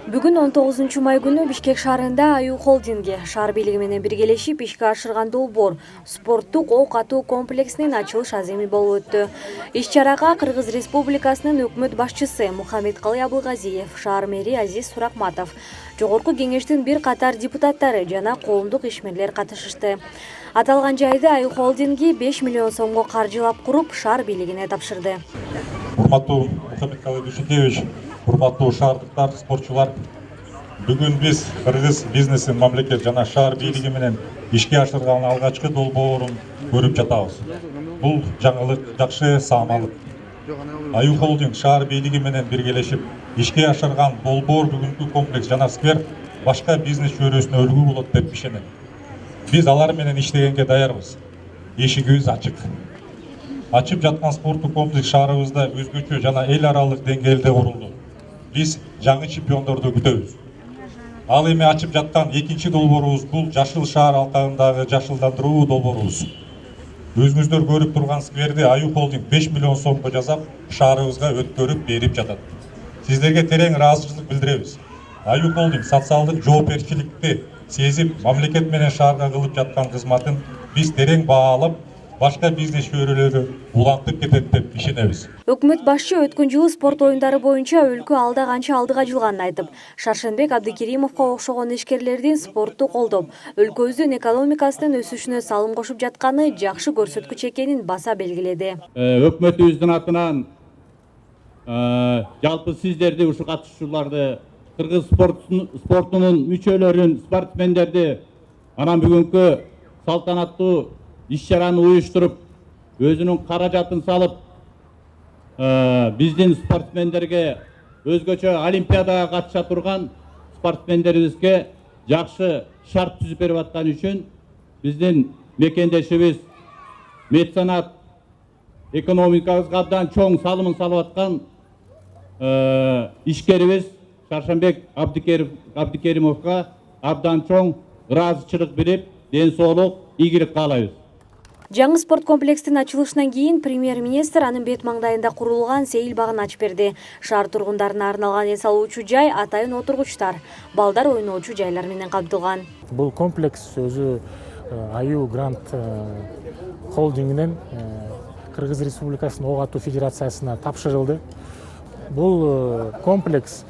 Бүгүн 19 май күнү Бишкек шаарында Аю холдинги шаар бийлиги менен биргелешип ишке ашырган долбоор спорттук ок атуу комплексинин ачылыш аземи болуп өттү. Иш-чарага Кыргыз Республикасынын өкмөт башчысы Мухаммедкалый Абылгазиев, шаар мэри Азиз Суракматов, жогорку кеңештин бир катар депутаттары жана коомдук ишмерлер катышышты. Аталган жайды Аю холдинги 5 миллион сомго каржылап куруп, шаар бийлигине тапшырды. Урматтуу Мухаммедкалый Дүйшөкевич, урматтуу шаардыктар, спортчулар, бүгүн биз Кыргыз бизнесин мамлекет жана шаар бийлиги менен ишке ашырган алгачкы долбоорун көрүп жатабыз. Бул жаңылык, жакшы саамалык. Аю холдинг шаар бийлиги менен биргелешип ишке ашырган долбоор бүгүнкү комплекс жана сквер башка бизнес чөйрөсүнө үлгү болот деп ишенем. Биз алар менен иштегенге даярбыз. Эшигибиз ачык. Ачып жаткан спорттук комплекс шаарыбызда өзгөчө жана эл аралык деңгээлде курулду. Биз жаңы чемпиондорду күтөбүз. Ал эми ачып жаткан экинчи долбоорубуз бул жашыл шаар алкагындагы жашылдандыруу долбоорубуз. Өзүңүздөр көрүп турган скверди Аю холдинг 5 миллион сомго жасап, шаарыбызга өткөрүп берип жатат. Сиздерге терең ыраазычылык билдиребиз. Аю холдинг социалдык жоопкерчиликти сезип, мамлекет менен шаарга кылып жаткан кызматын биз терең баалап, башка бизнес чөйрөлөрү улантып кетет деп ишенебиз. Өкмөт башчы өткөн жылы спорт оюндары боюнча өлкө алда канча алдыга жылганын айтып, Шаршенбек Абдыкеримовго окшогон ишкерлердин спортту колдоп, өлкөбүздүн экономикасынын өсүшүнө салым кошуп жатканы жакшы көрсөткүч экенин баса белгиледи. Өкмөтүбүздүн атынан жалпы сиздерди, ушу катышуучуларды, кыргыз спортунун мүчөлөрүн, спортсмендерди анан бүгүнкү салтанаттуу иш-чараны уюштуруп, өзүнүн каражатын салып, биздин спортсмендерге өзгөчө олимпиадага катыша турган спортсмендерибизге жакшы шарт түзүп берип аткан үчүн биздин мекендешибиз меценат экономикабызга абдан чоң салымын салып аткан ишкерибиз Шаршенбек Абдыкеримовго абдан чоң ыраазычылык билип, ден соолук, ийгилик каалайбыз. Жаңы спорт комплекстин ачылышынан кийин премьер-министр анын бет маңдайында курулган сейил багын ачып берди. Шаар тургундарына арналган эс алуучу жай, атайын отургучтар, балдар ойноочу жайлар менен камтылган. Бул комплекс өзү Аю Грант холдингинен Кыргыз Республикасынын ок атуу федерациясына тапшырылды. Бул комплекс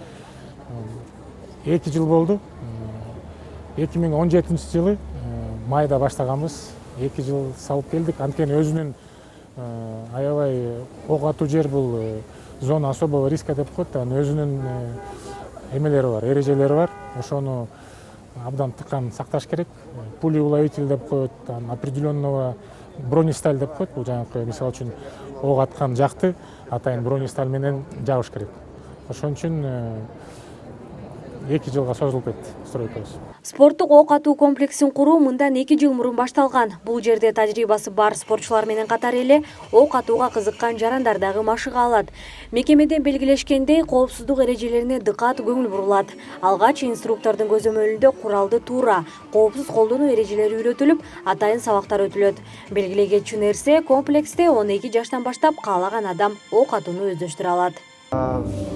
2 жыл болду. 2017 жылы майда баштаганбыз. 2 жыл салып келдик. Анткени өзүнүн аябай ок атуу жер бул зона особого риска деп коет. Өзүнүн эмелери бар, эрежелери бар. Ошону абдан тыккан сакташ керек. Пулеуловитель деп коет, определенного бронесталь деп коет. Бул жанагы мисалы үчүн ок аткан жакты атайын бронесталь менен жабыш керек. Ошон үчүн 2 жылга созулуп кетти стройкабыз. Спорттук ок атуу комплексин куруу мындан 2 жыл мурун башталган. Бул жерде тажрыйбасы бар спортчулар менен катар эле ок атууга кызыккан жарандар дагы машыга алат. Мекемеден белгилешкендей, коопсуздук эрежелерине дыкат көңүл бурулат. Алгач инструктордун көзөмөлүндө куралды туура, коопсуз колдонуу эрежелери үйрөтүлүп, атайын сабактар өтүлөт. Белгилей кетчү нерсе, комплексте 12 жаштан баштап каалаган адам ок атууну өздөштүрө алат.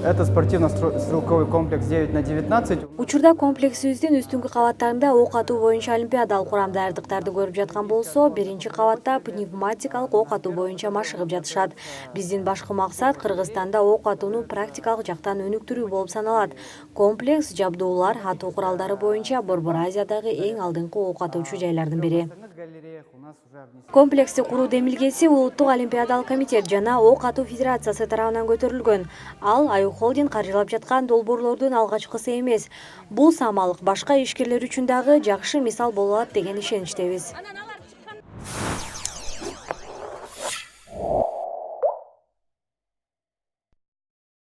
Это спортивно-стрелковый комплекс 9×19. Учурда комплексибиздин үстүнкү кабаттарында ок атуу боюнча олимпиадалык курам даярдыктарды көрүп жаткан болсо, биринчи кабатта пневматикалык ок атуу боюнча машыгып жатышат. Биздин башкы максат Кыргызстанда ок атууну практикалык жактан өнүктүрүү болуп саналат. Комплекс жабдуулар, атуу куралдары боюнча Борбор Азиядагы эң алдыңкы ок атуучу жайлардын бири. Комплексти куруу демилгеси Улуттук олимпиадалык комитет жана ок атуу федерациясы тарабынан көтөрүлгөн. Ал Аю холдинг каржылап жаткан долбоорлордун алгачкысы эмес. Бул саамалык башка ишкерлер үчүн дагы жакшы мисал боло алат деген ишеничтебиз.